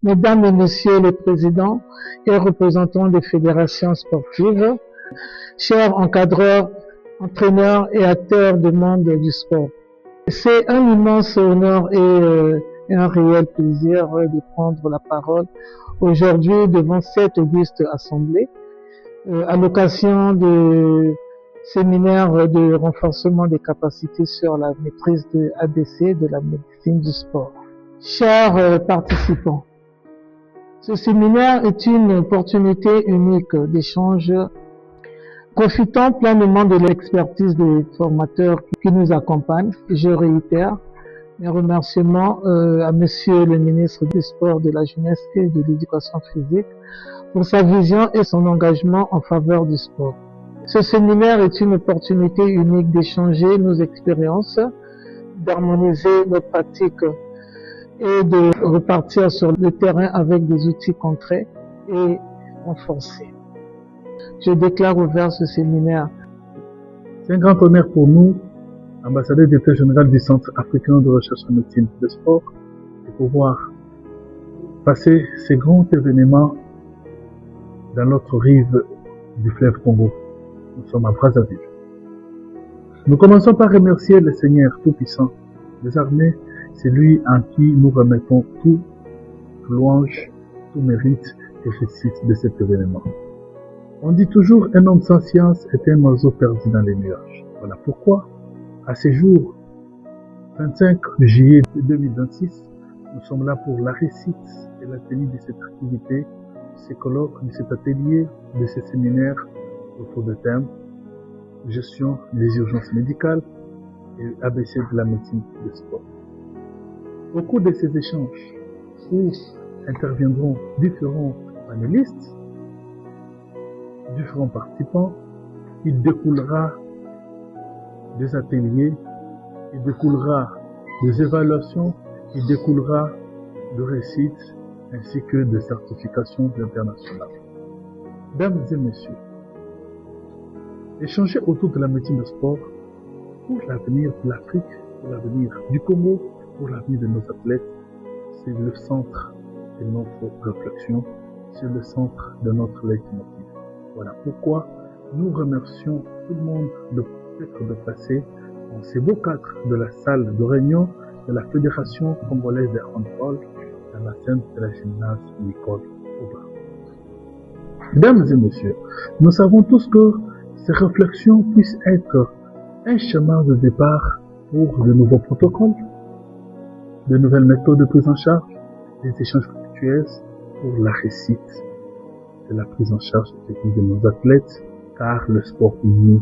Mesdames et Messieurs les présidents et représentants des fédérations sportives, chers encadreurs, entraîneurs et acteurs du monde du sport. C'est un immense honneur et un réel plaisir de prendre la parole aujourd'hui devant cette auguste assemblée à l'occasion du séminaire de renforcement des capacités sur la maîtrise de ABC de la médecine du sport. Chers participants, ce séminaire est une opportunité unique d'échange, profitant pleinement de l'expertise des formateurs qui nous accompagnent. Je réitère mes remerciements à Monsieur le ministre du Sport, de la Jeunesse et de l'Éducation physique pour sa vision et son engagement en faveur du sport. Ce séminaire est une opportunité unique d'échanger nos expériences, d'harmoniser nos pratiques et de repartir sur le terrain avec des outils concrets et renforcés. Je déclare ouvert ce séminaire. C'est un grand honneur pour nous, ambassadeur directeur général du Centre africain de recherche en médecine de sport, de pouvoir passer ces grands événements dans l'autre rive du fleuve Congo. Nous sommes à Brazzaville. Nous commençons par remercier le Seigneur Tout-Puissant des armées. C'est lui en qui nous remettons tout louange, tout mérite et réussite de cet événement. On dit toujours un homme sans science est un oiseau perdu dans les nuages. Voilà pourquoi, à ce jour, 25 juillet 2026, nous sommes là pour la réussite et la tenue de cette activité, de ces colloques, de cet atelier, de ces séminaires autour de thèmes gestion des urgences médicales et ABC de la médecine de sport. Au cours de ces échanges, où interviendront différents panélistes, différents participants, il découlera des ateliers, il découlera des évaluations, il découlera de réussites ainsi que de certifications internationales. Mesdames et messieurs, échanger autour de la médecine de sport pour l'avenir de l'Afrique, pour l'avenir du Congo, pour l'avenir de nos athlètes, c'est le centre de notre réflexion, c'est le centre de notre leitmotiv. Voilà pourquoi nous remercions tout le monde de passer dans ces beaux cadres de la salle de réunion de la Fédération congolaise de handball dans la scène de la gymnase Nicole Oba. Mesdames et messieurs, nous savons tous que ces réflexions puissent être un chemin de départ pour de nouveaux protocoles, de nouvelles méthodes de prise en charge, des échanges fructueux pour la réussite de la prise en charge de nos athlètes, car le sport unit,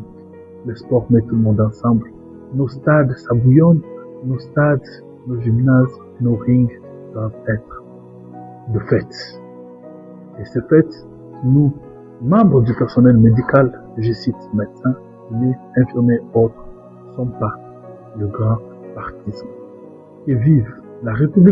le sport met tout le monde ensemble. Nos stades s'abouillonnent, nos stades, nos gymnases, nos rings doivent être de fête. Et ces fêtes, nous, membres du personnel médical, je cite médecins, les infirmiers autres, sont pas le grand partisan. Et vive la République